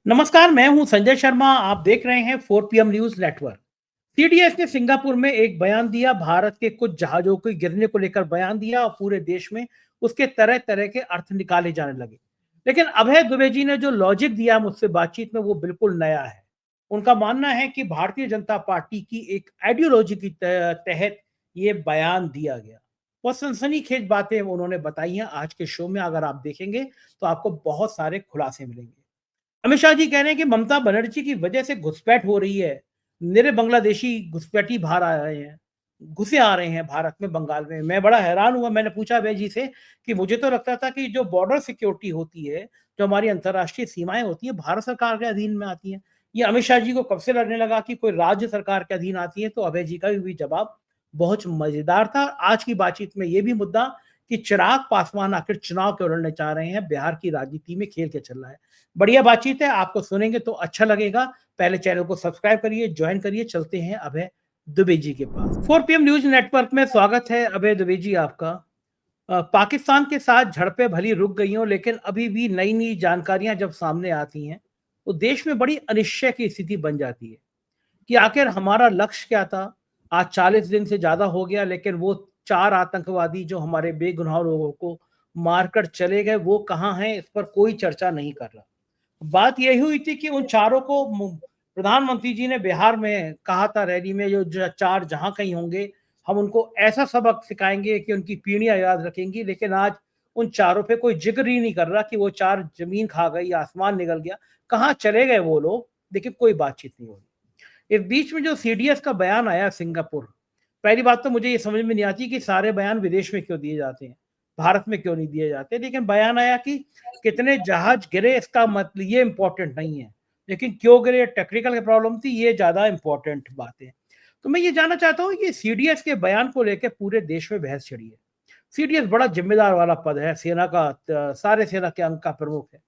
नमस्कार, मैं हूं संजय शर्मा। आप देख रहे हैं 4 PM न्यूज नेटवर्क। सीडीएस ने सिंगापुर में एक बयान दिया, भारत के कुछ जहाजों के गिरने को लेकर बयान दिया और पूरे देश में उसके तरह तरह के अर्थ निकाले जाने लगे। लेकिन अभय दुबे जी ने जो लॉजिक दिया मुझसे बातचीत में, वो बिल्कुल नया है। उनका मानना है कि भारतीय जनता पार्टी की एक आइडियोलॉजी की तहत ये बयान दिया गया। बहुत सनसनीखेज बातें उन्होंने बताई हैं। आज के शो में अगर आप देखेंगे तो आपको बहुत सारे खुलासे मिलेंगे। अमित शाह जी कह रहे हैं कि ममता बनर्जी की वजह से घुसपैठ हो रही है। निरे बांग्लादेशी घुसपैठी बाहर आ रहे हैं, घुसे आ रहे हैं भारत में, बंगाल में। मैं बड़ा हैरान हुआ। मैंने पूछा अभय जी से कि मुझे तो लगता था कि जो बॉर्डर सिक्योरिटी होती है, जो हमारी अंतर्राष्ट्रीय सीमाएं होती है, भारत सरकार के अधीन में आती हैं। ये अमित शाह जी को कब से लगने लगा कि कोई राज्य सरकार के अधीन आती है? तो अभय जी का भी जवाब बहुत मजेदार था। आज की बातचीत में ये भी मुद्दा कि चिराग पासवान आखिर चुनाव क्यों लड़ने चाह रहे हैं, बिहार की राजनीति में खेल के चल रहा है। बढ़िया बातचीत है, आपको सुनेंगे तो अच्छा लगेगा। पहले चैनल को सब्सक्राइब करिए, ज्वाइन करिए। चलते हैं अभय दुबे जी के पास। 4 PM न्यूज नेटवर्क में स्वागत है अभय दुबे जी आपका। पाकिस्तान के साथ झड़पें भली रुक गई हों, लेकिन अभी भी नई नई जानकारियां जब सामने आती हैं तो देश में बड़ी अनिश्चय की स्थिति बन जाती है कि आखिर हमारा लक्ष्य क्या था। आज 40 दिन से ज्यादा हो गया, लेकिन वो 4 आतंकवादी जो हमारे बेगुनाह लोगों को मारकर चले गए, वो कहाँ हैं? इस पर कोई चर्चा नहीं कर रहा। बात यही हुई थी कि उन चारों को प्रधानमंत्री जी ने बिहार में कहा था रैली में, जो चार जहां कहीं होंगे हम उनको ऐसा सबक सिखाएंगे कि उनकी पीढ़ियां याद रखेंगी। लेकिन आज उन चारों पे कोई जिक्र ही नहीं कर रहा कि वो चार जमीन खा गई, आसमान निकल गया, कहाँ चले गए वो लोग। देखिए, कोई बातचीत नहीं हो रही। इस बीच में जो सीडीएस का बयान आया सिंगापुर, पहली बात तो मुझे ये समझ में नहीं आती कि सारे बयान विदेश में क्यों दिए जाते हैं, भारत में क्यों नहीं दिए जाते। लेकिन बयान आया कि कितने जहाज गिरे, इसका मतलब ये इंपॉर्टेंट नहीं है, लेकिन क्यों गिरे, टेक्निकल प्रॉब्लम थी, ये ज्यादा इंपॉर्टेंट बात है। तो मैं ये जानना चाहता हूँ कि सीडीएस के बयान को लेकर पूरे देश में बहस छिड़ी है। सीडीएस बड़ा जिम्मेदार वाला पद है, सेना का सारे सेना के अंग का प्रमुख है।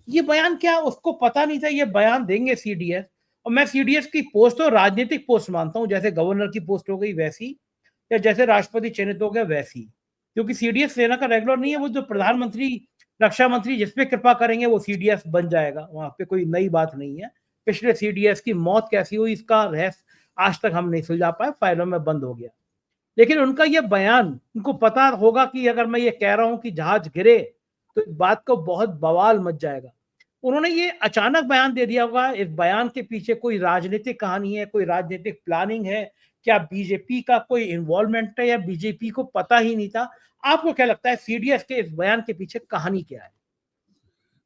ये बयान क्या उसको पता नहीं था ये बयान देंगे सीडीएस? और मैं सीडीएस की पोस्ट तो राजनीतिक पोस्ट मानता हूँ, जैसे गवर्नर की पोस्ट हो गई वैसी, या जैसे राष्ट्रपति चयनित हो गया वैसी। क्योंकि सीडीएस सेना का रेगुलर नहीं है, वो जो प्रधानमंत्री, रक्षा मंत्री जिस पे कृपा करेंगे वो सीडीएस बन जाएगा। वहां पे कोई नई बात नहीं है। पिछले सीडीएस की मौत कैसी हुई, इसका रहस्य आज तक हम नहीं सुलझा पाए, फाइलों में बंद हो गया। लेकिन उनका ये बयान, उनको पता होगा कि अगर मैं ये कह रहा हूं कि जहाज गिरे तो इस बात को बहुत बवाल मच जाएगा। उन्होंने ये अचानक बयान दे दिया होगा। इस बयान के पीछे कोई राजनीतिक कहानी है, कोई राजनीतिक प्लानिंग है? क्या बीजेपी का कोई इन्वॉल्वमेंट है, या बीजेपी को पता ही नहीं था? आपको क्या लगता है सीडीएस के इस बयान के पीछे कहानी क्या है?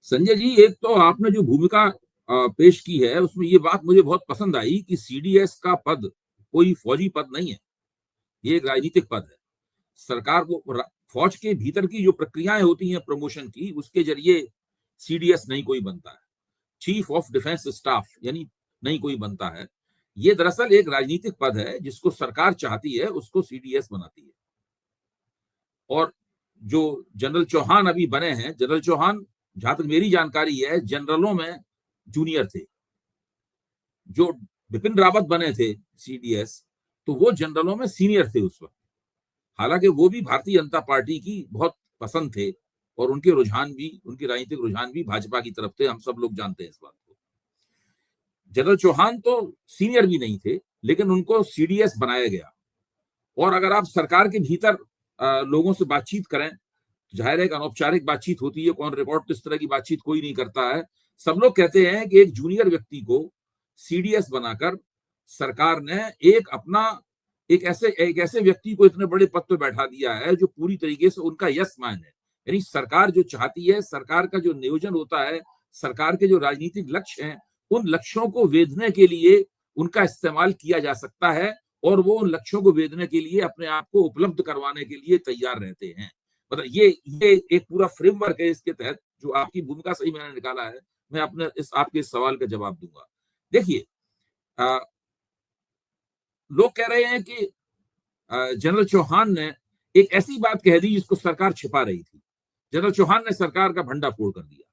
संजय जी, एक तो आपने जो भूमिका पेश की है उसमें ये बात मुझे बहुत पसंद आई कि सीडीएस का पद कोई फौजी पद नहीं है। ये एक राजनीतिक पद है। सरकार को फौज के भीतर की जो प्रक्रियाएं होती हैं प्रमोशन की, उसके जरिए सीडीएस नहीं कोई बनता है। चीफ ऑफ डिफेंस स्टाफ यानी नहीं कोई बनता है। ये दरअसल एक राजनीतिक पद है, जिसको सरकार चाहती है उसको सीडीएस बनाती है। और जो जनरल चौहान अभी बने हैं, जनरल चौहान जहां तक मेरी जानकारी है जनरलों में जूनियर थे। जो बिपिन रावत बने थे सीडीएस, तो वो जनरलों में सीनियर थे उस वक्त। हालांकि वो भी भारतीय जनता पार्टी की बहुत पसंद थे, और उनके रुझान भी, उनके राजनीतिक रुझान भी भाजपा की तरफ थे। हम सब लोग जानते हैं इस बात को। जनरल चौहान तो सीनियर भी नहीं थे, लेकिन उनको सीडीएस बनाया गया। और अगर आप सरकार के भीतर लोगों से बातचीत करें, जाहिर है एक अनौपचारिक बातचीत होती है, कौन रिकॉर्ड तो इस तरह की बातचीत कोई नहीं करता है। सब लोग कहते हैं कि एक जूनियर व्यक्ति को सीडीएस बनाकर सरकार ने एक ऐसे व्यक्ति को इतने बड़े पद पे बैठा दिया है जो पूरी तरीके से उनका यस मैन है। यानी सरकार जो चाहती है, सरकार का जो नियोजन होता है, सरकार के जो राजनीतिक लक्ष्य हैं, उन लक्ष्यों को वेधने के लिए उनका इस्तेमाल किया जा सकता है, और वो उन लक्ष्यों को वेधने के लिए अपने आप को उपलब्ध करवाने के लिए तैयार रहते हैं। मतलब ये एक पूरा फ्रेमवर्क है। इसके तहत जो आपकी भूमिका सही मैंने निकाला है, मैं अपने इस आपके इस सवाल का जवाब दूंगा। देखिए, लोग कह रहे हैं कि जनरल चौहान ने एक ऐसी बात कह दी जिसको सरकार छिपा रही थी। जनरल चौहान ने सरकार का भंडा फोड़ कर दिया,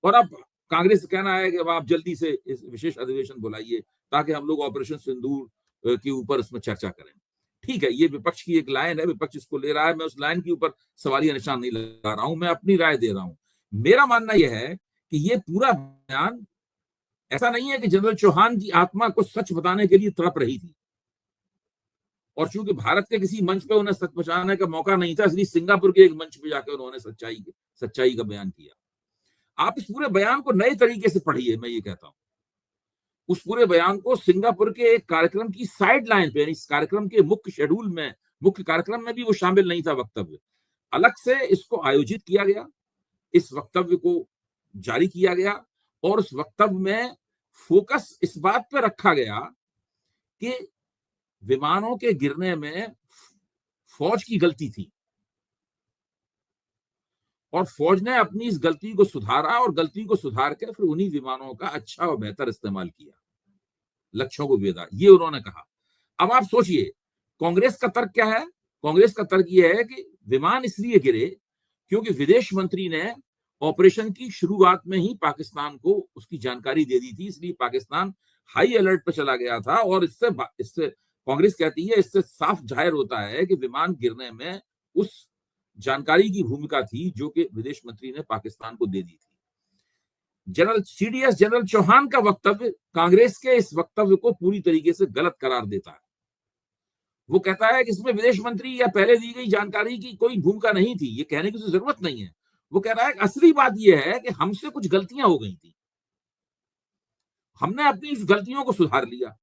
और अब कांग्रेस का कहना है कि अब आप जल्दी से इस विशेष अधिवेशन बुलाइए ताकि हम लोग ऑपरेशन सिंदूर के ऊपर उसमें चर्चा करें। ठीक है, ये विपक्ष की एक लाइन है, विपक्ष इसको ले रहा है। मैं उस लाइन के ऊपर सवालिया निशान नहीं लगा रहा हूं, मैं अपनी राय दे रहा हूं। मेरा मानना यह है कि ये पूरा बयान ऐसा नहीं है कि जनरल चौहान की आत्मा को सच बताने के लिए तड़प रही थी, और चूंकि भारत के किसी मंच पे उन्हें सच बताने का मौका नहीं था, इसलिए सिंगापुर के एक मंच पे जाकर उन्होंने सच्चाई का बयान किया। आप इस पूरे बयान को नए तरीके से पढ़िए, मैं ये कहता हूं। उस पूरे बयान को सिंगापुर के एक कार्यक्रम की साइड लाइन पे, इस कार्यक्रम के मुख्य शेड्यूल में, मुख्य कार्यक्रम में भी वो शामिल नहीं था वक्तव्य, अलग से इसको आयोजित किया गया, इस वक्तव्य को जारी किया गया, और उस वक्तव्य में फोकस इस बात पर रखा गया कि विमानों के गिरने में फौज की गलती थी, और फौज ने अपनी इस गलती को सुधारा, और गलती को सुधार के फिर उन्हीं विमानों का अच्छा और बेहतर इस्तेमाल किया, लक्ष्यों को भेदा, ये उन्होंने कहा। अब आप सोचिए कांग्रेस का तर्क क्या है। कांग्रेस का तर्क यह है कि विमान इसलिए गिरे क्योंकि विदेश मंत्री ने ऑपरेशन की शुरुआत में ही पाकिस्तान को उसकी जानकारी दे दी थी, इसलिए पाकिस्तान हाई अलर्ट पर चला गया था। और इससे कांग्रेस कहती है, इससे साफ जाहिर होता है कि विमान गिरने में उस जानकारी की भूमिका थी जो कि विदेश मंत्री ने पाकिस्तान को दे दी थी। जनरल चौहान का वक्तव्य कांग्रेस के इस वक्तव्य को पूरी तरीके से गलत करार देता है। वो कहता है कि इसमें विदेश मंत्री या पहले दी गई जानकारी की कोई भूमिका नहीं थी, ये कहने की तो जरूरत नहीं है। वो कह रहा है कि असली बात यह है कि हमसे कुछ गलतियां हो गई थी, हमने अपनी इस गलतियों को सुधार लिया।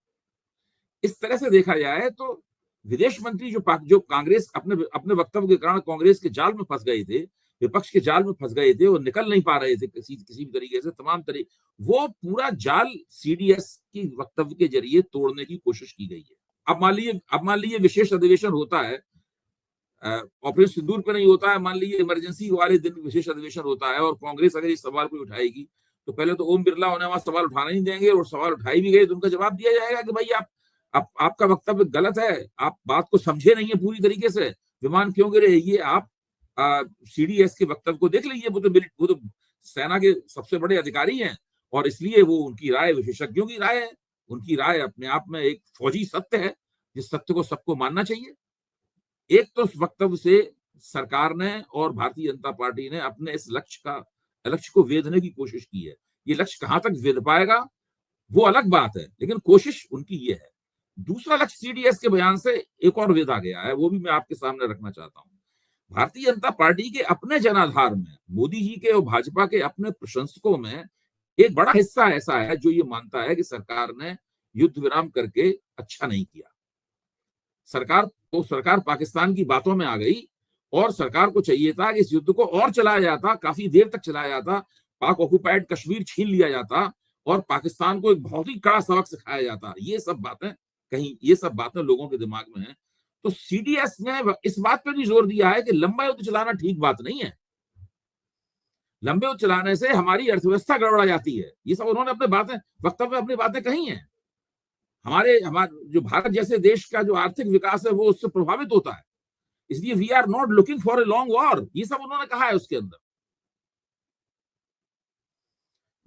इस तरह से देखा जाए तो विदेश मंत्री जो कांग्रेस अपने वक्तव्य के कारण कांग्रेस के जाल में फंस गए थे, विपक्ष के जाल में फंस गए थे, वो निकल नहीं पा रहे थे किसी भी तरीके से, वो पूरा जाल सीडीएस की वक्तव्य के जरिए तोड़ने की कोशिश की गई है। अब मान लीजिए विशेष अधिवेशन होता है, ऑपरेशन सिंदूर पे नहीं होता है, मान लीजिए इमरजेंसी वाले दिन विशेष अधिवेशन होता है, और कांग्रेस अगर इस सवाल को उठाएगी तो पहले तो ओम बिरला उन्हें वहां सवाल उठाने नहीं देंगे, और सवाल उठाई भी गए तो उनका जवाब दिया जाएगा कि भाई आपका वक्तव्य गलत है, आप बात को समझे नहीं है पूरी तरीके से, विमान क्यों गिरे ये आप सीडीएस के वक्तव्य को देख लीजिए, वो तो सेना के सबसे बड़े अधिकारी हैं, और इसलिए वो उनकी राय विशेषज्ञों की राय है, उनकी राय अपने आप में एक फौजी सत्य है, जिस सत्य को सबको मानना चाहिए। एक तो उस वक्तव्य से सरकार ने और भारतीय जनता पार्टी ने अपने इस लक्ष्य को वेधने की कोशिश की है। ये लक्ष्य कहां तक वेध पाएगा वो अलग बात है, लेकिन कोशिश उनकी ये है। दूसरा लक्ष्य सीडीएस के बयान से एक और वेधा गया है, वो भी मैं आपके सामने रखना चाहता हूं। भारतीय जनता पार्टी के अपने जनाधार में, मोदी जी के और भाजपा के अपने प्रशंसकों में एक बड़ा हिस्सा ऐसा है जो ये मानता है कि सरकार ने युद्ध विराम करके अच्छा नहीं किया। सरकार पाकिस्तान की बातों में आ गई, और सरकार को चाहिए था कि इस युद्ध को और चलाया जाता, काफी देर तक चलाया जाता, पाक ऑक्युपाइड कश्मीर छीन लिया जाता, और पाकिस्तान को एक बहुत ही कड़ा सबक सिखाया जाता। ये सब बातें लोगों के दिमाग में है। तो सीडीएस ने इस बात पर भी जोर दिया है कि लंबा युद्ध चलाना ठीक बात नहीं है, लंबे युद्ध चलाने से हमारी अर्थव्यवस्था गड़बड़ा जाती है। ये सब उन्होंने वक्तव्य में अपनी बातें कही हैं। हमारे जो भारत जैसे देश का जो आर्थिक विकास है वो उससे प्रभावित होता है, इसलिए we are not looking for a long war, ये सब उन्होंने कहा है उसके अंदर।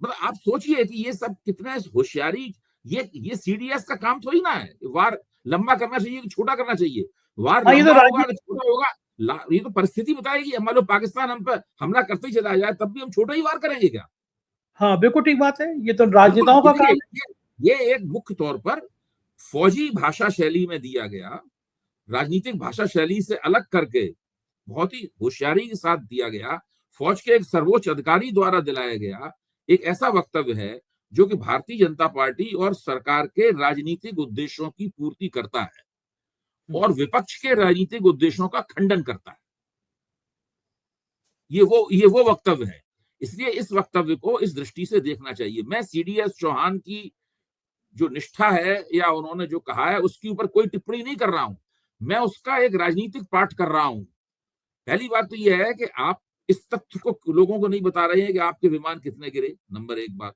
मतलब आप सोचिए कि ये सब कितने होशियारी, ये सीडीएस का काम थोड़ी ना है वार लंबा करना चाहिए कि छोटा करना चाहिए। वार लंबा होगा कि छोटा होगा, ये तो परिस्थिति बताएगी। मान लो पाकिस्तान हम पर हमला करते ही चला जाए, तब भी हम छोटा ही वार करेंगे क्या? हाँ बिल्कुल ठीक बात है, ये तो राजनेताओं का काम है। ये एक मुख्य तौर पर फौजी भाषा शैली में दिया गया, राजनीतिक भाषा शैली से अलग करके बहुत ही होशियारी के साथ दिया गया, फौज के एक सर्वोच्च अधिकारी द्वारा दिलाया गया एक ऐसा वक्तव्य है जो कि भारतीय जनता पार्टी और सरकार के राजनीतिक उद्देश्यों की पूर्ति करता है और विपक्ष के राजनीतिक उद्देश्यों का खंडन करता है। ये वो वक्तव्य है, इसलिए इस वक्तव्य को इस दृष्टि से देखना चाहिए। मैं सीडीएस चौहान की जो निष्ठा है या उन्होंने जो कहा है उसके ऊपर कोई टिप्पणी नहीं कर रहा हूं, मैं उसका एक राजनीतिक पाठ कर रहा हूं। पहली बात तो यह है कि आप इस तथ्य को लोगों को नहीं बता रहे हैं कि आपके विमान कितने गिरे। नंबर एक बात,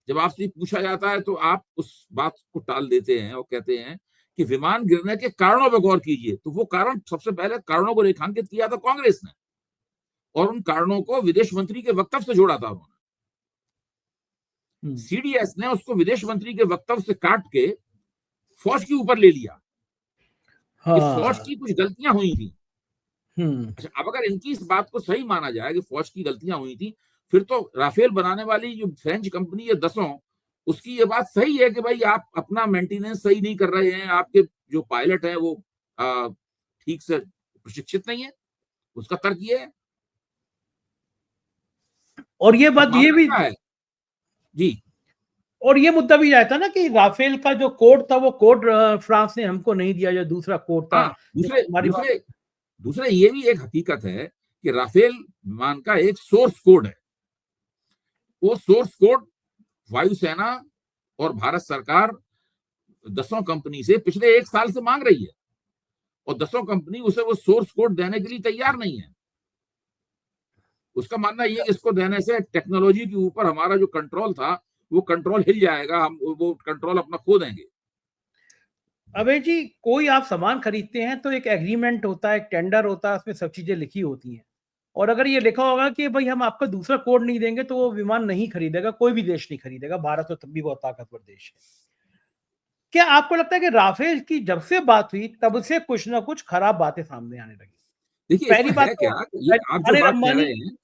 जब आपसे पूछा जाता है तो आप उस बात को टाल देते हैं और कहते हैं कि विमान गिरने के कारणों पर गौर कीजिए। तो वो कारण, सबसे पहले कारणों को रेखांकित किया था कांग्रेस ने, और उन कारणों को विदेश मंत्री के वक्तव्य से जोड़ा था उन्होंने। सीडीएस ने उसको विदेश मंत्री के वक्तव्य से काट के फौज के ऊपर ले लिया कि फौज की कुछ गलतियां हुई थी। अच्छा, अब अगर इनकी इस बात को सही माना जाए कि फौज की गलतियां हुई थी, फिर तो राफेल बनाने वाली जो फ्रेंच कंपनी है 10 उसकी ये बात सही है कि भाई आप अपना मेंटेनेंस सही नहीं कर रहे हैं, आपके जो पायलट है वो ठीक से प्रशिक्षित नहीं है, उसका तर्क ये है। और ये अब बात ये मामला भी, क्या है जी। और ये मुद्दा भी आया था ना कि राफेल का जो कोड था वो कोड फ्रांस ने हमको नहीं दिया, जो दूसरा कोड था हाँ, दूसरे जिसमें हमारी बात। दूसरे दूसरे ये भी एक हकीकत है कि राफेल विमान का एक सोर्स कोड है। वो सोर्स कोड वायुसेना और भारत सरकार दसों कंपनी से पिछले 1 साल से मांग रही है, और दसों कंपनी उसे वो सोर्स कोड देने के लिए तैयार नहीं है। उसका मानना ये कि इसको देने से टेक्नोलॉजी के ऊपर हमारा जो कंट्रोल था वो कंट्रोल हिल जाएगा, हम वो कंट्रोल अपना खो देंगे। अबे जी, कोई आप सामान खरीदते हैं तो एक एग्रीमेंट होता है, एक टेंडर होता है, उसमें सब चीजें लिखी होती हैं। और अगर ये लिखा होगा कि भाई हम आपका दूसरा कोड नहीं देंगे तो वो विमान नहीं खरीदेगा, कोई भी देश नहीं खरीदेगा, भारत तो तब भी बहुत ताकतवर देश है। क्या आपको लगता है कि राफेल की जब से बात हुई तब से कुछ ना कुछ खराब बातें सामने आने लगी? देखिए पहली इसमें बात है तो क्या, ये आप जो अनिल बात कह अंबानी, रहे हैं,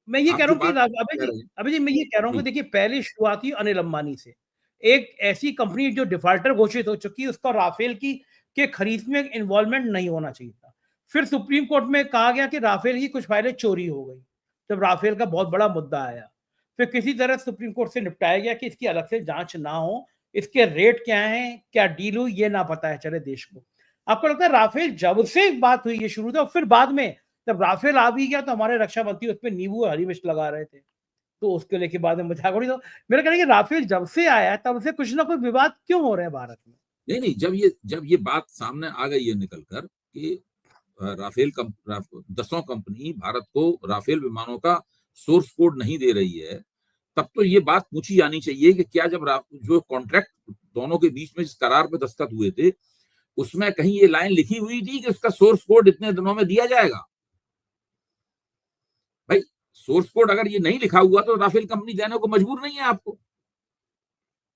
मैं ये कह आप रहा जो हूँ कि बात कह रहे हैं अभी जी मैं ये कह रहा हूँ कि जी। देखिए, पहली शुरुआत हुई अनिल अंबानी से। एक ऐसी कंपनी जो डिफाल्टर घोषित हो चुकी है, उसका राफेल की के खरीद में इन्वॉल्वमेंट नहीं होना चाहिए था। फिर सुप्रीम कोर्ट में कहा गया कि राफेल की कुछ फाइलें चोरी हो गई, जब राफेल का बहुत बड़ा मुद्दा आया। फिर किसी तरह सुप्रीम कोर्ट से निपटाया गया कि इसकी अलग से जांच ना हो, इसके रेट क्या हैं, क्या डील हुई, ये ना पता है चले देश को। आपको लगता है राफेल जब से बात हुई ये शुरू था, फिर बाद में जब राफेल आ भी गया तो हमारे रक्षा मंत्री उस पर नींबू हरी मिर्च लगा रहे थे, तो उसके लेके बाद में मजाक उड़ी। तो मेरा कहना है कि राफेल जब से आया है तब से कुछ ना कुछ विवाद क्यों हो रहे हैं भारत में? नहीं नहीं, जब ये बात सामने आ गई है निकल कर कि दसों कंपनी भारत को राफेल विमानों का सोर्स कोड नहीं दे रही है, तब तो ये बात पूछी जानी चाहिए कि क्या जब जो कॉन्ट्रैक्ट दोनों के बीच में जिस करार पे दस्तखत हुए थे, उसमें कहीं ये लाइन लिखी हुई थी कि उसका सोर्स कोड इतने दिनों में दिया जाएगा। भाई सोर्स कोड अगर ये नहीं लिखा हुआ तो राफेल कंपनी देने को मजबूर नहीं है आपको।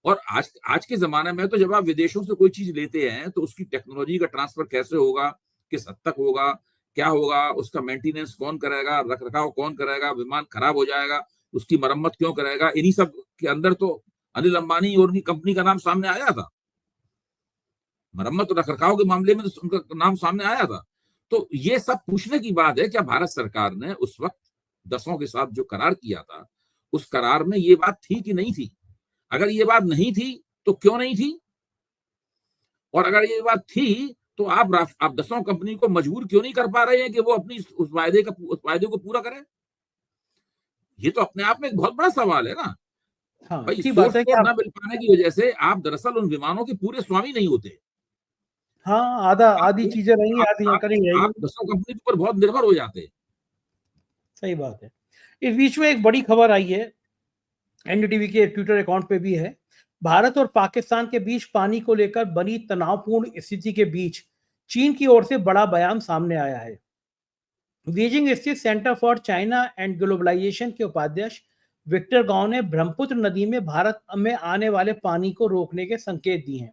और आज आज के जमाने में तो जब आप विदेशों से कोई चीज लेते हैं तो उसकी टेक्नोलॉजी का ट्रांसफर कैसे होगा, किस हद तक होगा, क्या होगा, उसका मेंटेनेंस कौन करेगा, रख रखाव कौन करेगा, विमान खराब हो जाएगा उसकी मरम्मत क्यों करेगा, इन्हीं सब के अंदर तो अनिल अंबानी और उनकी कंपनी का नाम सामने आया था। मरम्मत और रख रखाव के मामले में तो उनका नाम सामने आया था। तो ये सब पूछने की बात है, क्या भारत सरकार ने उस वक्त दसों के साथ जो करार किया था उस करार में ये बात थी कि नहीं थी? अगर ये बात नहीं थी तो क्यों नहीं थी? और अगर ये बात थी तो आप दसों कंपनी को मजबूर क्यों नहीं कर पा रहे हैं कि वो अपनी उस वायदे को पूरा करें? ये तो अपने आप में एक बहुत बड़ा सवाल है ना। हाँ, भाई ठीक बात सोर्स है कि कोड आप, ना मिल पाने की वजह से आप दरअसल उन विमानों के पूरे स्वामी नहीं होते। हाँ, आधा आप आधी चीजें रही, आधी आप करी रहेगी। आप दसों कंपनी के ऊपर बहुत निर्भर हो जाते हैं। सही बात है। इस बीच में एक बड़ी खबर आई है, एनडीटीवी के ट्विटर अकाउंट पे भी है। भारत और पाकिस्तान के बीच पानी को लेकर बनी तनावपूर्ण स्थिति के बीच चीन की ओर से बड़ा बयान सामने आया है। बीजिंग स्थित centre for China and globalisation के उपाध्यक्ष विक्टर गांव ने ब्रह्मपुत्र नदी में भारत में आने वाले पानी को रोकने के संकेत दिए हैं।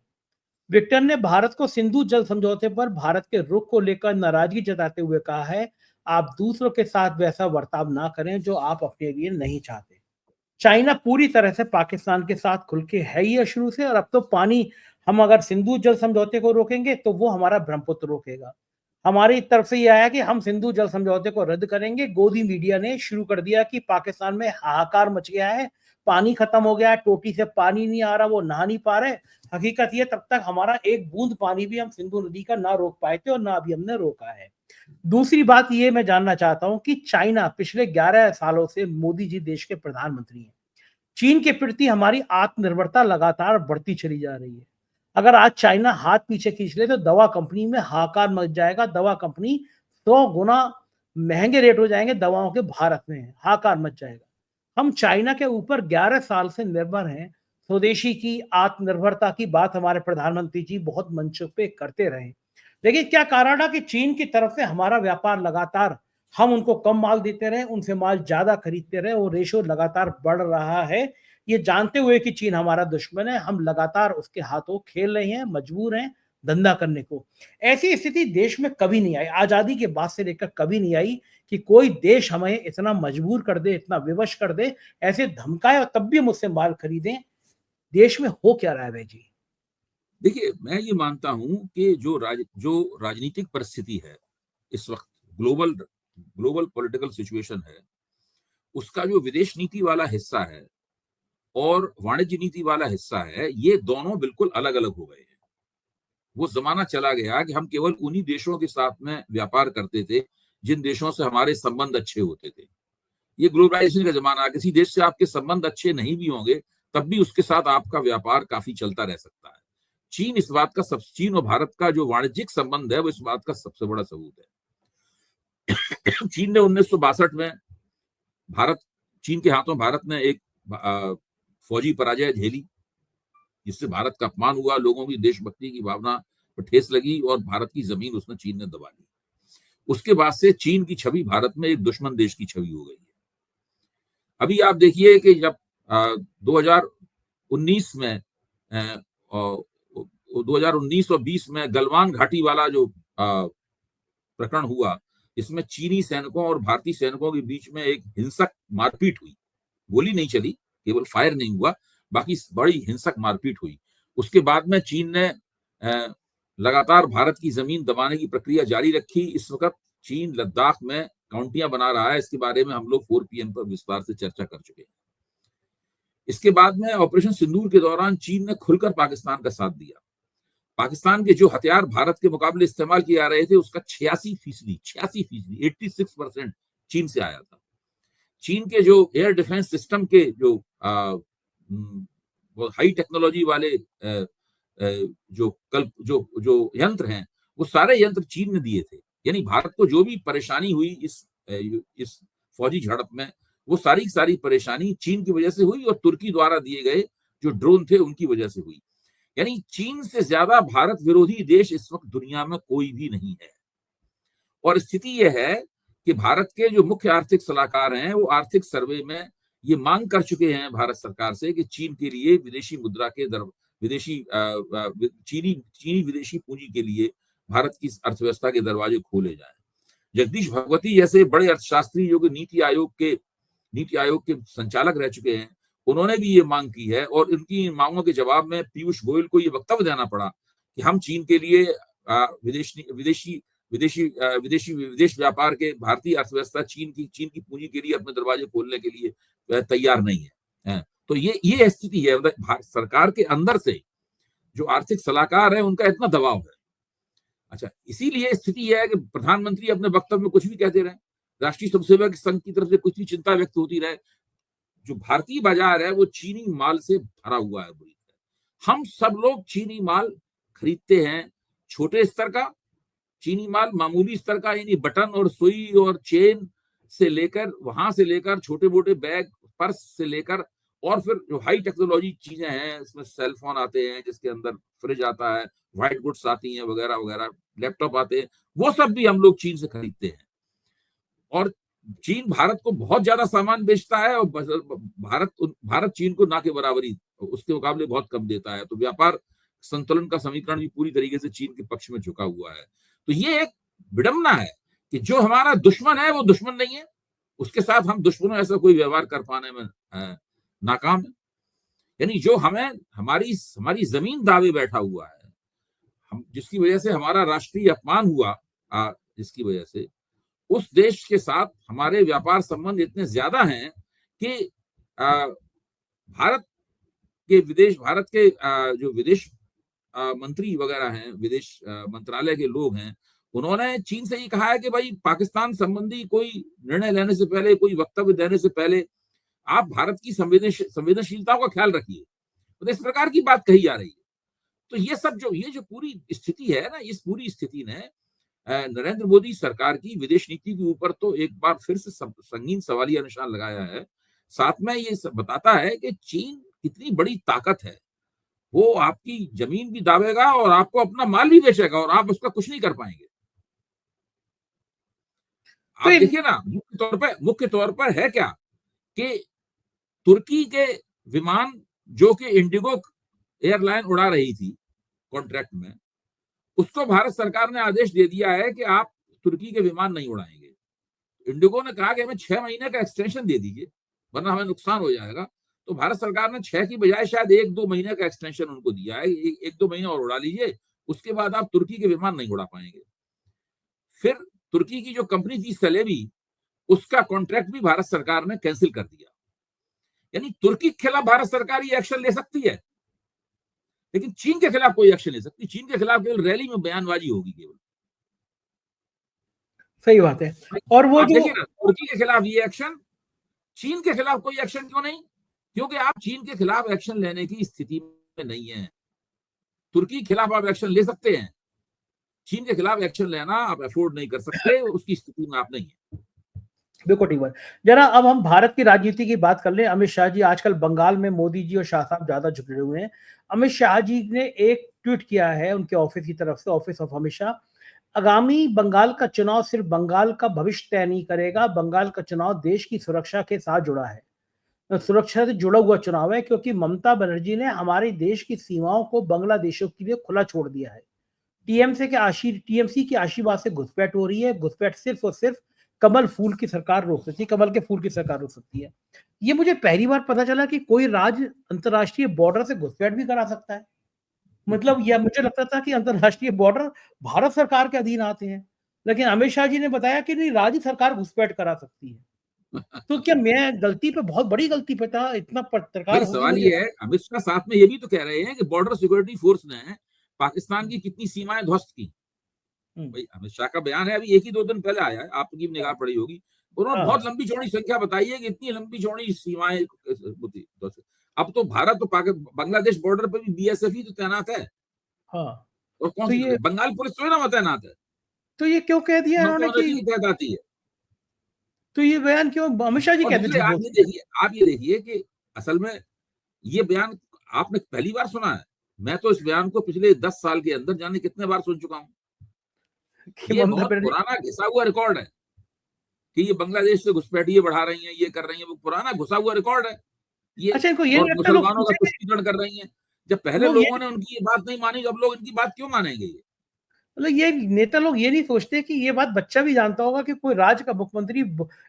विक्टर ने भारत को सिंधु जल समझौते पर भारत के रुख को लेकर नाराजगी जताते हुए कहा है, आप दूसरों के साथ वैसा बर्ताव ना करें जो आप अपने लिए नहीं चाहते। चाइना पूरी तरह से पाकिस्तान के साथ खुल के है ही है शुरू से, और अब तो पानी, हम अगर सिंधु जल समझौते को रोकेंगे तो वो हमारा ब्रह्मपुत्र रोकेगा। हमारी तरफ से ये आया कि हम सिंधु जल समझौते को रद्द करेंगे। गोदी मीडिया ने शुरू कर दिया कि पाकिस्तान में हाहाकार मच गया है, पानी खत्म हो गया है, टोटी से पानी नहीं आ रहा, वो नहा नहीं पा रहे। हकीकत ये, तब तक हमारा एक बूंद पानी भी हम सिंधु नदी का ना रोक पाए थे और ना अभी हमने रोका है। दूसरी बात ये मैं जानना चाहता हूं कि चाइना पिछले 11 सालों से मोदी जी देश के प्रधानमंत्री हैं। चीन के प्रति हमारी आत्मनिर्भरता लगातार बढ़ती चली जा रही है। अगर आज चाइना हाथ पीछे खींच ले तो दवा कंपनी में हाहाकार मच जाएगा। दवा कंपनी 100 गुना महंगे रेट हो जाएंगे दवाओं के भारत में, हाहाकार मच जाएगा। हम चाइना के ऊपर 11 साल से निर्भर हैं। स्वदेशी की आत्मनिर्भरता की बात हमारे प्रधानमंत्री जी बहुत मंचों पे करते रहे, लेकिन क्या कारण है कि चीन की तरफ से हमारा व्यापार लगातार, हम उनको कम माल देते रहे, उनसे माल ज्यादा खरीदते रहे, और रेशो लगातार बढ़ रहा है। ये जानते हुए कि चीन हमारा दुश्मन है, हम लगातार उसके हाथों खेल रहे हैं, मजबूर हैं धंधा करने को। ऐसी स्थिति देश में कभी नहीं आई, आजादी के बाद से लेकर कभी नहीं आई कि कोई देश हमें इतना मजबूर कर दे, इतना विवश कर दे, ऐसे धमकाए और तब भी मुझसे माल खरीदें। देश में हो क्या रहा है अभय जी? देखिए, मैं ये मानता हूं कि जो राजनीतिक परिस्थिति है इस वक्त, ग्लोबल ग्लोबल पॉलिटिकल सिचुएशन है, उसका जो विदेश नीति वाला हिस्सा है और वाणिज्य नीति वाला हिस्सा है, ये दोनों बिल्कुल अलग अलग हो गए हैं। वो जमाना चला गया कि हम केवल उन्हीं देशों के साथ में व्यापार करते थे जिन देशों से हमारे संबंध अच्छे होते थे। ये ग्लोबलाइजेशन का जमाना है, किसी देश से आपके संबंध अच्छे नहीं भी होंगे तब भी उसके साथ आपका व्यापार काफी चलता रह सकता है। चीन और भारत का जो वाणिज्यिक संबंध है वो इस बात का सबसे बड़ा सबूत है। चीन ने 1962 में भारत चीन के हाथों भारत ने एक फौजी पराजय झेली, जिससे भारत का अपमान हुआ, लोगों की देशभक्ति की भावना पर ठेस लगी और भारत की जमीन उसने चीन ने दबा ली। उसके बाद से चीन की छवि भारत में एक दुश्मन देश की छवि हो गई है। अभी आप देखिए कि जब 2019 में 2019 और 20 में गलवान घाटी वाला जो प्रकरण हुआ, इसमें चीनी सैनिकों और भारतीय सैनिकों के बीच में एक हिंसक मारपीट हुई, गोली नहीं चली, केवल फायर नहीं हुआ, बाकी बड़ी हिंसक मारपीट हुई। उसके बाद में चीन ने लगातार भारत की जमीन दबाने की प्रक्रिया जारी रखी। इस वक्त चीन लद्दाख में काउंटियां बना रहा है। इसके बारे में हम लोग 4PM पर विस्तार से चर्चा कर चुके हैं। इसके बाद में ऑपरेशन सिंदूर के दौरान चीन ने खुलकर पाकिस्तान का साथ दिया। पाकिस्तान के जो हथियार भारत के मुकाबले इस्तेमाल किए जा रहे थे उसका 86% चीन से आया था। चीन के जो एयर डिफेंस सिस्टम के जो हाई टेक्नोलॉजी वाले जो यंत्र हैं, वो सारे यंत्र चीन ने दिए थे। यानी भारत को जो भी परेशानी हुई इस फौजी झड़प में, वो सारी परेशानी चीन की वजह से हुई और तुर्की द्वारा दिए गए जो ड्रोन थे उनकी वजह से हुई। यानी चीन से ज्यादा भारत विरोधी देश इस वक्त दुनिया में कोई भी नहीं है। और स्थिति यह है कि भारत के जो मुख्य आर्थिक सलाहकार हैं वो आर्थिक सर्वे में ये मांग कर चुके हैं भारत सरकार से कि चीन के लिए विदेशी मुद्रा के चीनी विदेशी पूंजी के लिए भारत की अर्थव्यवस्था के दरवाजे खोले जाएं। जगदीश भगवती जैसे बड़े अर्थशास्त्री जो कि नीति आयोग के संचालक रह चुके हैं, उन्होंने भी ये मांग की है और इनकी मांगों के जवाब में पीयूष गोयल को ये वक्तव्य देना पड़ा कि हम चीन के लिए विदेश व्यापार के भारतीय अर्थव्यवस्था चीन की पूंजी के लिए अपने दरवाजे खोलने के लिए तैयार नहीं है। तो ये स्थिति है। भारत सरकार के अंदर से जो आर्थिक सलाहकार है उनका इतना दबाव है। अच्छा, इसीलिए स्थिति यह है कि प्रधानमंत्री अपने वक्तव्य में कुछ भी कहते रहे, राष्ट्रीय स्वयंसेवक संघ की तरफ से कुछ भी चिंता व्यक्त होती रहे, जो भारतीय बाजार है वो चीनी माल से भरा हुआ है। हम सब लोग चीनी माल खरीदते हैं, छोटे स्तर का चीनी माल, मामूली स्तर का, यानी बटन और सुई और चेन से लेकर छोटे मोटे बैग, पर्स से लेकर और फिर जो हाई टेक्नोलॉजी चीजें हैं, इसमें सेल फोन आते हैं जिसके अंदर फ्रिज आता है, व्हाइट गुड्स आती हैं वगैरह वगैरह, लैपटॉप आते हैं, वो सब भी हम लोग चीन से खरीदते हैं। और चीन भारत को बहुत ज्यादा सामान बेचता है और भारत चीन को ना के बराबरी उसके मुकाबले बहुत कम देता है। तो व्यापार संतुलन का समीकरण भी पूरी तरीके से चीन के पक्ष में झुका हुआ है। तो ये एक विडंबना है कि जो हमारा दुश्मन है वो दुश्मन नहीं है, उसके साथ हम दुश्मनों ऐसा कोई व्यवहार कर पाने में नाकाम है। यानी जो हमें हमारी जमीन दावे बैठा हुआ है, हम जिसकी वजह से हमारा राष्ट्रीय अपमान हुआ, जिसकी वजह से उस देश के साथ हमारे व्यापार संबंध इतने ज्यादा हैं कि भारत के जो विदेश मंत्री वगैरह हैं, विदेश मंत्रालय के लोग हैं, उन्होंने चीन से ये कहा है कि भाई पाकिस्तान संबंधी कोई निर्णय लेने से पहले, कोई वक्तव्य देने से पहले आप भारत की संवेदनशीलता का ख्याल रखिए। तो इस प्रकार की बात कही जा रही है। तो ये जो पूरी स्थिति है ना, इस पूरी स्थिति ने नरेंद्र मोदी सरकार की विदेश नीति के ऊपर तो एक बार फिर से संगीन सवालिया निशान लगाया है। साथ में ये बताता है कि चीन कितनी बड़ी ताकत है, वो आपकी जमीन भी दावेगा और आपको अपना माल भी बेचेगा और आप उसका कुछ नहीं कर पाएंगे। आप देखिए ना, मुख्य तौर पर है क्या कि तुर्की के विमान जो कि इंडिगो एयरलाइन उड़ा रही थी कॉन्ट्रैक्ट में, उसको भारत सरकार ने आदेश दे दिया है कि आप तुर्की के विमान नहीं उड़ाएंगे। इंडिगो ने कहा कि हमें 6 महीने का एक्सटेंशन दे दीजिए वरना हमें नुकसान हो जाएगा। तो भारत सरकार ने 6 की बजाय शायद 1-2 महीने का एक्सटेंशन उनको दिया है। 1-2 महीने और उड़ा लीजिए, उसके बाद आप तुर्की के विमान नहीं उड़ा पाएंगे। फिर तुर्की की जो कंपनी थी सेलेबी, उसका कॉन्ट्रैक्ट भी भारत सरकार ने कैंसिल कर दिया। यानी तुर्की के खिलाफ भारत सरकार ये एक्शन ले सकती है, लेकिन चीन के खिलाफ कोई एक्शन ले सकती। चीन के खिलाफ केवल रैली में बयानबाजी होगी केवल। सही बात है। और वो आप जो देखिए ना, तुर्की के खिलाफ ये एक्शन, चीन के खिलाफ कोई एक्शन क्यों नहीं? क्योंकि आप चीन के खिलाफ एक्शन लेने की स्थिति में नहीं है। तुर्की के खिलाफ आप एक्शन ले सकते हैं, चीन के खिलाफ एक्शन लेना आप अफोर्ड नहीं कर सकते, उसकी स्थिति में आप नहीं है। बिल्कुल ठीक बात। जरा अब हम भारत की राजनीति की बात कर लें। अमित शाह जी आजकल बंगाल में मोदी जी और शाह साहब ज्यादा जुड़े हुए हैं। अमित शाह जी ने एक ट्वीट किया है उनके ऑफिस की तरफ से, ऑफिस ऑफ अमित शाह, आगामी बंगाल का चुनाव सिर्फ बंगाल का भविष्य तय नहीं करेगा, बंगाल का चुनाव देश की सुरक्षा के साथ जुड़ा है, सुरक्षा से जुड़ा हुआ चुनाव है, क्योंकि ममता बनर्जी ने हमारे देश की सीमाओं को बांग्लादेशियों के लिए खुला छोड़ दिया है। टीएमसी के आशीर्वाद से घुसपैठ हो रही है। घुसपैठ सिर्फ और सिर्फ कमल फूल की सरकार रोक सकती है, कमल के फूल की सरकार रोक सकती है। ये मुझे पहली बार पता चला कि कोई राज्य अंतर्राष्ट्रीय बॉर्डर से घुसपैठ भी करा सकता है। मतलब यह मुझे लगता था कि अंतर्राष्ट्रीय बॉर्डर भारत सरकार के अधीन आते हैं, लेकिन अमित शाह जी ने बताया कि नहीं, राज्य सरकार घुसपैठ करा सकती है। तो क्या मैं गलती पे, बहुत बड़ी गलती पे था? इतना पत्रकार भाई होके सवाल मुझे। ये है, अमित शाह साथ में ये भी तो कह रहे हैं कि बॉर्डर सिक्योरिटी फोर्स ने पाकिस्तान की कितनी सीमाएं ध्वस्त की। भाई अमित शाह का बयान है, अभी 1 ही 2 दिन पहले आया है, आपकी निगाह पड़ी होगी। उन्होंने हाँ बहुत लंबी चौड़ी संख्या बताई है कि इतनी लंबी चौड़ी सीमाएं ध्वस्त। अब तो भारत तो बांग्लादेश बॉर्डर पर भी बीएसएफ ही तो तैनात है। हाँ। और कौन तो सी ये बंगाल पुलिस तो है ना, वो तैनात है। तो ये क्यों कह दिया ममता इन्होंने कि, बनर्जी की तैनात आती है। तो ये बयान क्यों अमित शाह जी और कहते दूसरे झूठ आप ये बोलते हैं? देखिए, कि असल में ये बयान आपने पहली बार सुना है। मैं तो इस बयान को पिछले 10 साल के अंदर जाने कितने बार सुन चुका हूं। कि ये ममता बहुत बनर्जी। पुराना घिसा हुआ रिकॉर्ड है कि ये बांग्लादेश से घुसपैठिए बढ़ा रही हैं, ये कर रही हैं। वो पुराना घुसा हुआ रिकॉर्ड है ये। अच्छा, इनको ये और नहीं लगता लोग मुसलमानों का पूछेंगे, तुष्टीकरण कर रही हैं। जब पहले लोग ये लोगों ने उनकी ये बात नहीं मानी, अब लोग इनकी बात क्यों मानेंगे? ये मतलब ये नेता लोग ये नहीं सोचते कि ये बात बच्चा भी जानता होगा कि कोई राज्य का मुख्यमंत्री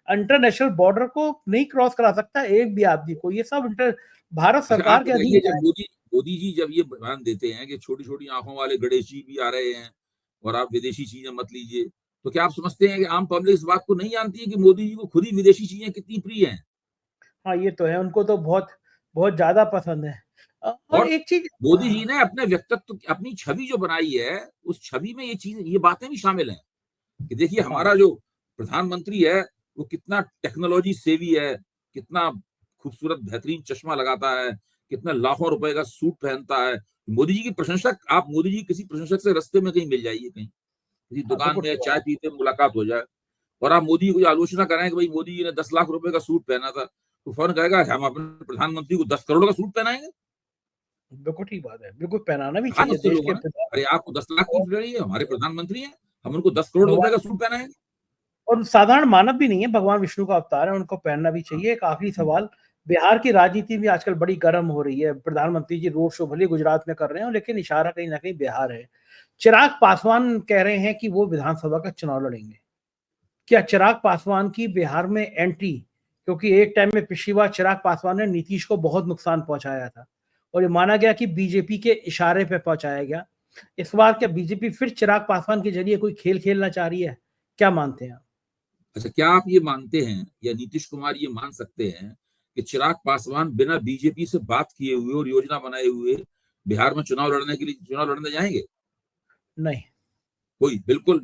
इंटरनेशनल बॉर्डर को नहीं क्रॉस करा सकता एक भी आदमी को। ये सब भारत अच्छा, आप सरकार के अधीन बताइए, है। जब मोदी जी जब ये बयान देते हैं कि छोटी छोटी आंखों वाले गणेश जी भी आ रहे हैं और आप विदेशी चीजें मत लीजिए, तो क्या आप समझते हैं कि आम पब्लिक इस बात को नहीं जानती है कि मोदी जी को खुद ही विदेशी चीजें कितनी प्रिय हैं? हाँ, ये तो है, उनको तो बहुत बहुत ज्यादा पसंद है। और और एक चीज। मोदी जी ने अपने व्यक्तित्व, अपनी छवि जो बनाई है, उस छवि में ये बातें भी शामिल हैं कि देखिए हाँ हमारा जो प्रधानमंत्री है वो कितना टेक्नोलॉजी सेवी है, कितना खूबसूरत बेहतरीन चश्मा लगाता है, कितना लाखों रुपए का सूट पहनता है। मोदी जी की प्रशंसक, आप मोदी जी किसी प्रशंसक से रास्ते में कहीं मिल जाइए, कहीं किसी हाँ, दुकान बिल्कुल में ठीक बात। चाय पीते मुलाकात हो जाए, और आप मोदी की आलोचना करें कि भाई मोदी जी ने 10 लाख रुपए का सूट पहना था, तो फौरन कहेगा हम अपने प्रधानमंत्री को 10 करोड़ का सूट पहनाएंगे। बिल्कुल ठीक बात है, बिल्कुल पहनाना भी कहा चाहिए मुझसे देश लोगों के ने, पिता। अरे आपको 10 लाख की रही है, हमारे प्रधानमंत्री हैं, हम उनको 10 करोड़ रुपए का भगवान, सूट पहनाएंगे। और साधारण मानव भी नहीं है, भगवान विष्णु का अवतार है, उनको पहनना भी चाहिए। एक आखिरी सवाल, बिहार की राजनीति भी आजकल बड़ी गर्म हो रही है। प्रधानमंत्री जी रोड शो भले गुजरात में कर रहे हैं, लेकिन इशारा कहीं ना कहीं बिहार है। चिराग पासवान कह रहे हैं कि वो विधानसभा का चुनाव लड़ेंगे। क्या चिराग पासवान की बिहार में एंट्री, क्योंकि एक टाइम में पिछली बार चिराग पासवान ने नीतीश को बहुत नुकसान पहुंचाया था और ये माना गया कि बीजेपी के इशारे पे पहुंचाया गया, इस बार क्या बीजेपी फिर चिराग पासवान के जरिए कोई खेल खेलना चाह रही है? क्या मानते हैं आप? अच्छा, क्या आप ये मानते हैं या नीतीश कुमार ये मान सकते हैं कि चिराग पासवान बिना बीजेपी से बात किए हुए और योजना बनाए हुए बिहार में चुनाव लड़ने जाएंगे? नहीं। कोई बिल्कुल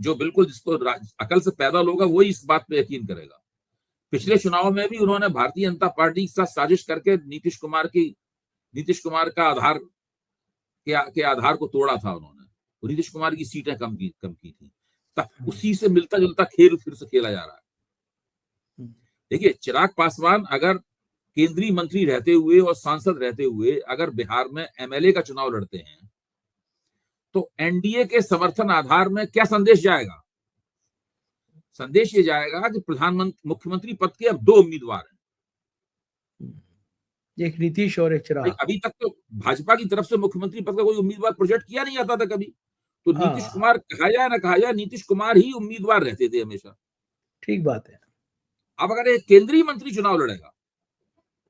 जिसको अकल से पैदा होगा वही इस बात पे यकीन करेगा। पिछले चुनाव में भी उन्होंने भारतीय जनता पार्टी के साथ साजिश करके नीतीश कुमार का के आधार को तोड़ा था उन्होंने, और नीतीश कुमार की सीटें कम की थी। उसी से मिलता जुलता खेल फिर से खेला जा रहा है। देखिए, चिराग पासवान अगर केंद्रीय मंत्री रहते हुए और सांसद रहते हुए अगर बिहार में एमएलए का चुनाव लड़ते हैं, तो एनडीए के समर्थन आधार में क्या संदेश जाएगा? संदेश ये जाएगा कि मुख्यमंत्री पद के अब 2 उम्मीदवार हैं। एक नीतीश और एक चिराग। अभी तक तो भाजपा की तरफ से मुख्यमंत्री पद का कोई उम्मीदवार प्रोजेक्ट किया नहीं जाता था कभी। तो नीतीश हाँ, कुमार, कहा जाए ना कहा जाए, नीतीश कुमार ही उम्मीदवार रहते थे हमेशा। ठीक बात है। अब अगर एक केंद्रीय मंत्री चुनाव लड़ेगा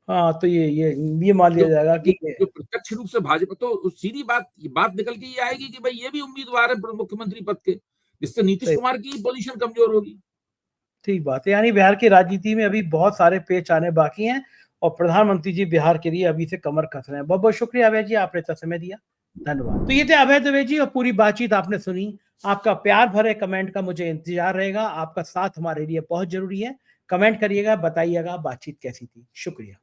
हाँ, तो ये मान लिया जाएगा कि जो प्रत्यक्ष रूप से भाजपा, तो सीधी बात निकल के ये आएगी कि भाई ये भी उम्मीदवार है मुख्यमंत्री पद के, जिससे नीतीश कुमार की पोजीशन कमजोर होगी। ठीक बात है। यानी बिहार की राजनीति में अभी बहुत सारे पेच आने बाकी हैं और प्रधानमंत्री जी बिहार के लिए अभी से कमर कस रहे हैं। बहुत बहुत शुक्रिया अभय जी, आपने इतना समय दिया, धन्यवाद। तो ये थे अभय दुबे जी और पूरी बातचीत आपने सुनी। आपका प्यार भरे कमेंट का मुझे इंतजार रहेगा। आपका साथ हमारे लिए बहुत जरूरी है। कमेंट करिएगा, बताइएगा बातचीत कैसी थी। शुक्रिया।